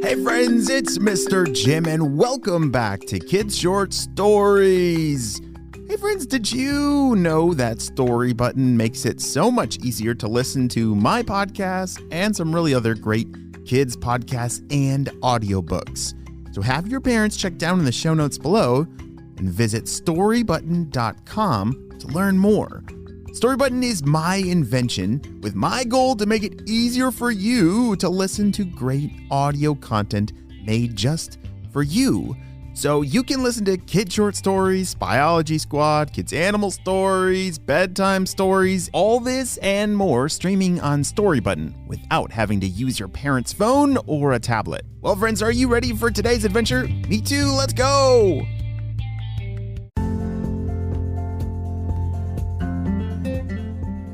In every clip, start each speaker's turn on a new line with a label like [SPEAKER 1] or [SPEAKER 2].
[SPEAKER 1] Hey friends, it's Mr. Jim and welcome back to Kids Short Stories. Hey friends, did you know that Storybutton makes it so much easier to listen to my podcast and some really other great kids podcasts and audiobooks? So have your parents check down in the show notes below and visit storybutton.com to learn more. Storybutton is my invention with my goal to make it easier for you to listen to great audio content made just for you. So you can listen to Kid Short Stories, Biology Squad, Kids Animal Stories, Bedtime Stories, all this and more streaming on Storybutton without having to use your parents' phone or a tablet. Well, friends, are you ready for today's adventure? Me too, let's go!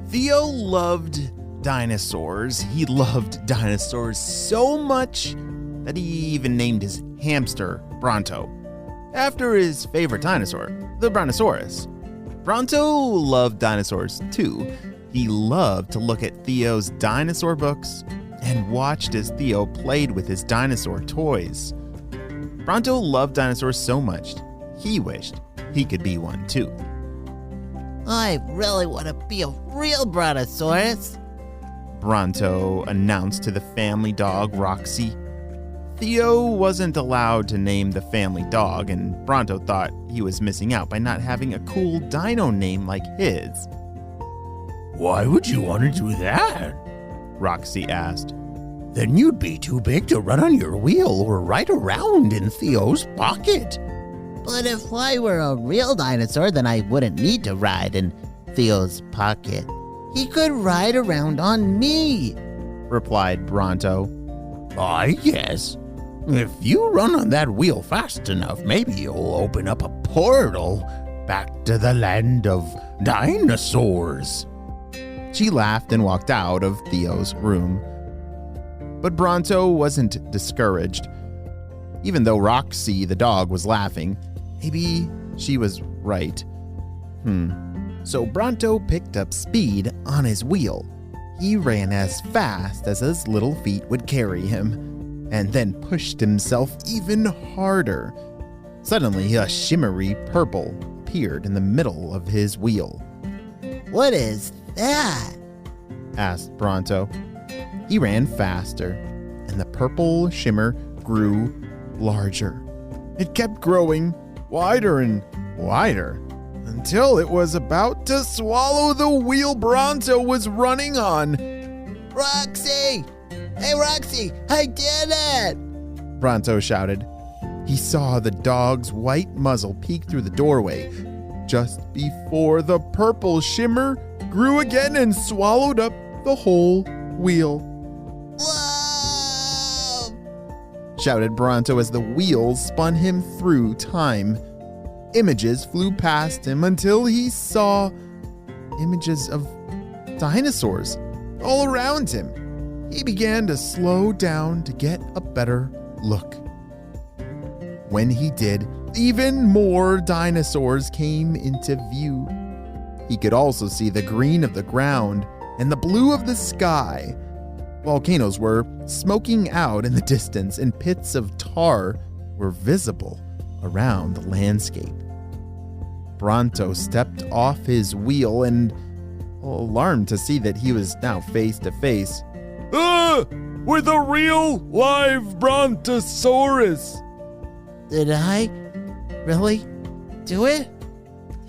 [SPEAKER 1] Theo loved dinosaurs. He loved dinosaurs so much that he even named his hamster Bronto, after his favorite dinosaur, the Brontosaurus. Bronto loved dinosaurs too. He loved to look at Theo's dinosaur books and watched as Theo played with his dinosaur toys. Bronto loved dinosaurs so much, he wished he could be one too.
[SPEAKER 2] I really want to be a real brontosaurus,
[SPEAKER 1] Bronto announced to the family dog, Roxy. Theo wasn't allowed to name the family dog, and Bronto thought he was missing out by not having a cool dino name like his.
[SPEAKER 3] Why would you want to do that?
[SPEAKER 1] Roxy asked.
[SPEAKER 3] Then you'd be too big to run on your wheel or ride around in Theo's pocket.
[SPEAKER 2] but if I were a real dinosaur, then I wouldn't need to ride in Theo's pocket. He could ride around on me,
[SPEAKER 1] replied Bronto.
[SPEAKER 3] Yes. If you run on that wheel fast enough, maybe you'll open up a portal back to the land of dinosaurs.
[SPEAKER 1] She laughed and walked out of Theo's room. But Bronto wasn't discouraged. Even though Roxy the dog was laughing, maybe she was right. So Bronto picked up speed on his wheel. He ran as fast as his little feet would carry him, and then pushed himself even harder. Suddenly, a shimmery purple appeared in the middle of his wheel.
[SPEAKER 2] What is that?
[SPEAKER 1] Asked Bronto. He ran faster, and the purple shimmer grew larger. It kept growing wider and wider until it was about to swallow the wheel Bronto was running on.
[SPEAKER 2] Roxy! Hey, Roxy, I did it!
[SPEAKER 1] Bronto shouted. He saw the dog's white muzzle peek through the doorway just before the purple shimmer grew again and swallowed up the whole wheel.
[SPEAKER 2] Whoa!
[SPEAKER 1] Shouted Bronto as the wheels spun him through time. Images flew past him until he saw images of dinosaurs all around him. He began to slow down to get a better look. When he did, even more dinosaurs came into view. He could also see the green of the ground and the blue of the sky. Volcanoes were smoking out in the distance, and pits of tar were visible around the landscape. Bronto stepped off his wheel and, alarmed to see that he was now face to face with a real live Brontosaurus.
[SPEAKER 2] Did I really do it?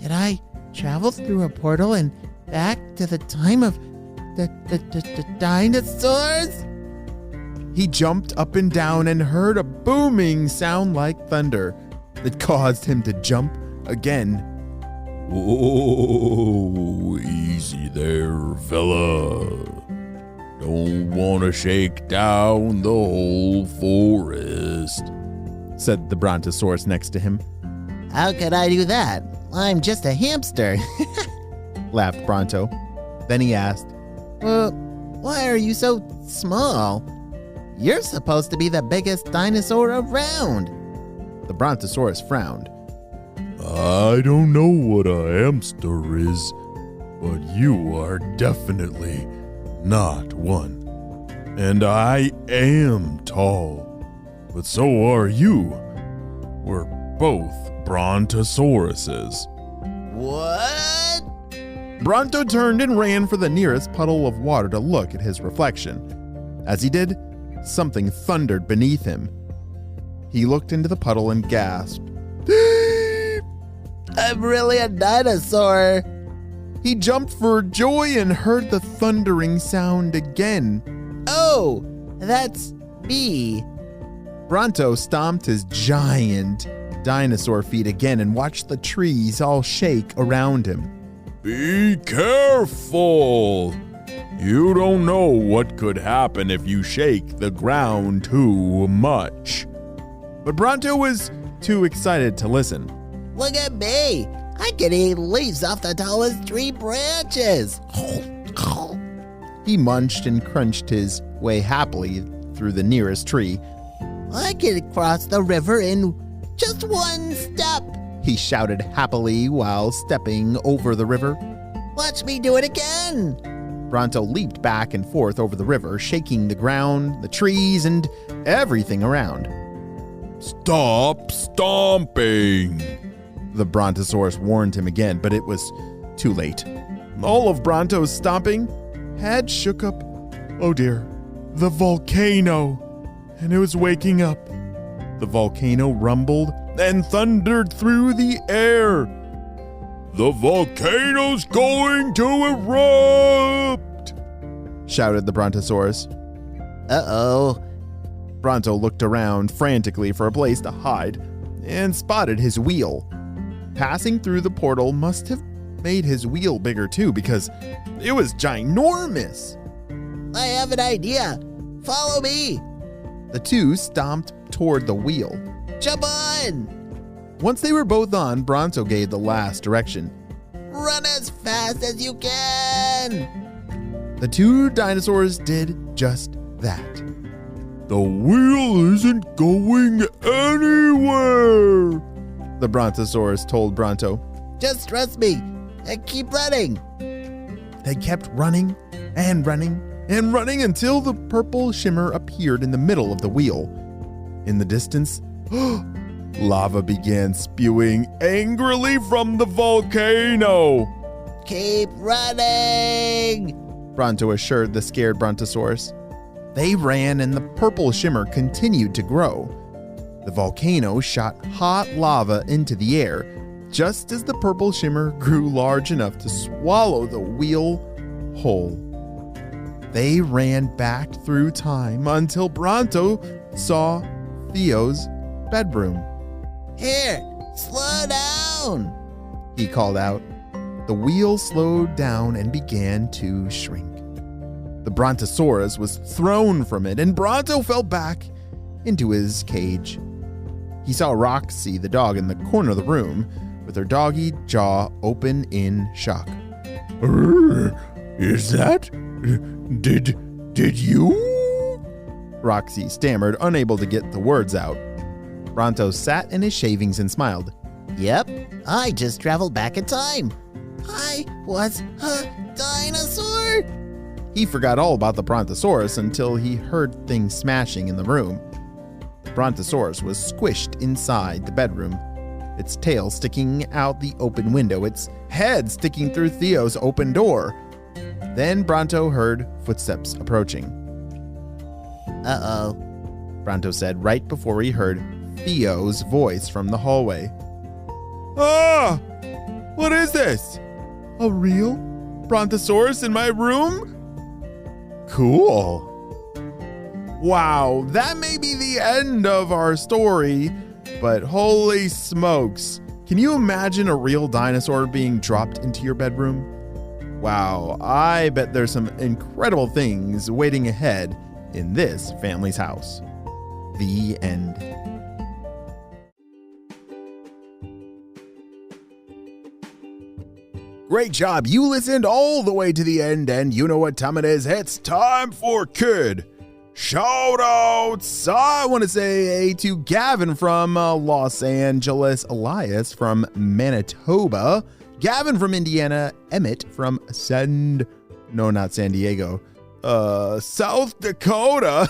[SPEAKER 2] Did I travel through a portal and back to the time of the dinosaurs?
[SPEAKER 1] He jumped up and down and heard a booming sound like thunder that caused him to jump again.
[SPEAKER 3] Oh, easy there, fella. Don't want to shake down the whole forest,
[SPEAKER 1] said the Brontosaurus next to him.
[SPEAKER 2] How could I do that? I'm just a hamster.
[SPEAKER 1] Laughed Bronto. Then he asked,
[SPEAKER 2] why are you so small? You're supposed to be the biggest dinosaur around.
[SPEAKER 1] The Brontosaurus frowned.
[SPEAKER 3] I don't know what a hamster is, but you are definitely not one. And I am tall.
[SPEAKER 4] but so are you. We're both brontosauruses.
[SPEAKER 2] What?
[SPEAKER 1] Bronto turned and ran for the nearest puddle of water to look at his reflection. As he did, something thundered beneath him. He looked into the puddle and gasped.
[SPEAKER 2] I'm really a dinosaur.
[SPEAKER 1] He jumped for joy and heard the thundering sound again.
[SPEAKER 2] Oh, that's me.
[SPEAKER 1] Bronto stomped his giant dinosaur feet again and watched the trees all shake around him.
[SPEAKER 4] Be careful! You don't know what could happen if you shake the ground too much.
[SPEAKER 1] But Bronto was too excited to listen.
[SPEAKER 2] Look at me. I can eat leaves off the tallest tree branches.
[SPEAKER 1] He munched and crunched his way happily through the nearest tree.
[SPEAKER 2] I can cross the river in just one step.
[SPEAKER 1] He shouted happily while stepping over the river.
[SPEAKER 2] Watch me do it again.
[SPEAKER 1] Bronto leaped back and forth over the river, shaking the ground, the trees, and everything around.
[SPEAKER 4] Stop stomping!
[SPEAKER 1] The Brontosaurus warned him again, but it was too late. All of Bronto's stomping had shook up. Oh dear, the volcano! And it was waking up. The volcano rumbled and thundered through the air.
[SPEAKER 4] The volcano's going to erupt!
[SPEAKER 1] Shouted the Brontosaurus.
[SPEAKER 2] Uh-oh.
[SPEAKER 1] Bronto looked around frantically for a place to hide and spotted his wheel. Passing through the portal must have made his wheel bigger too, because it was ginormous.
[SPEAKER 2] I have an idea. Follow me.
[SPEAKER 1] The two stomped toward the wheel.
[SPEAKER 2] Jump on.
[SPEAKER 1] Once they were both on, Bronto gave the last direction.
[SPEAKER 2] Run as fast as you can.
[SPEAKER 1] The two dinosaurs did just that.
[SPEAKER 4] The wheel isn't going anywhere!
[SPEAKER 1] The Brontosaurus told Bronto.
[SPEAKER 2] Just trust me and keep running.
[SPEAKER 1] They kept running and running and running until the purple shimmer appeared in the middle of the wheel. In the distance, lava began spewing angrily from the volcano.
[SPEAKER 2] Keep running.
[SPEAKER 1] Bronto assured the scared Brontosaurus. They ran and the purple shimmer continued to grow. The volcano shot hot lava into the air just as the purple shimmer grew large enough to swallow the wheel whole. They ran back through time until Bronto saw Theo's bedroom.
[SPEAKER 2] Here, slow down.
[SPEAKER 1] He called out. The wheel slowed down and began to shrink. The Brontosaurus was thrown from it, and Bronto fell back into his cage. He saw Roxy, the dog, in the corner of the room, with her doggy jaw open in shock.
[SPEAKER 4] Is that? Did you?
[SPEAKER 1] Roxy stammered, unable to get the words out. Bronto sat in his shavings and smiled.
[SPEAKER 2] Yep, I just traveled back in time. I was a dinosaur.
[SPEAKER 1] He forgot all about the Brontosaurus until he heard things smashing in the room. The Brontosaurus was squished inside the bedroom, its tail sticking out the open window, its head sticking through Theo's open door. Then Bronto heard footsteps approaching.
[SPEAKER 2] Uh-oh,
[SPEAKER 1] Bronto said right before he heard Theo's voice from the hallway. Ah! What is this? A real Brontosaurus in my room? Cool. Wow, that may be the end of our story, but holy smokes. Can you imagine a real dinosaur being dropped into your bedroom? Wow, I bet there's some incredible things waiting ahead in this family's house. The end. Great job. You listened all the way to the end, and you know what time it is. It's time for Kid Shoutouts. I want to say to Gavin from Los Angeles, Elias from Manitoba, Gavin from Indiana, Emmett from San Diego, South Dakota.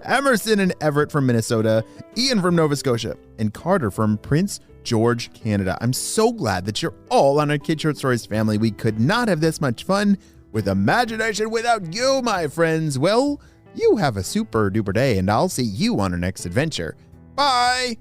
[SPEAKER 1] Emerson and Everett from Minnesota. Ian from Nova Scotia. And Carter from Prince George, Canada. I'm so glad that you're all on our Kid Short Stories family. We could not have this much fun with imagination without you, my friends. Well, you have a super duper day, and I'll see you on our next adventure. Bye!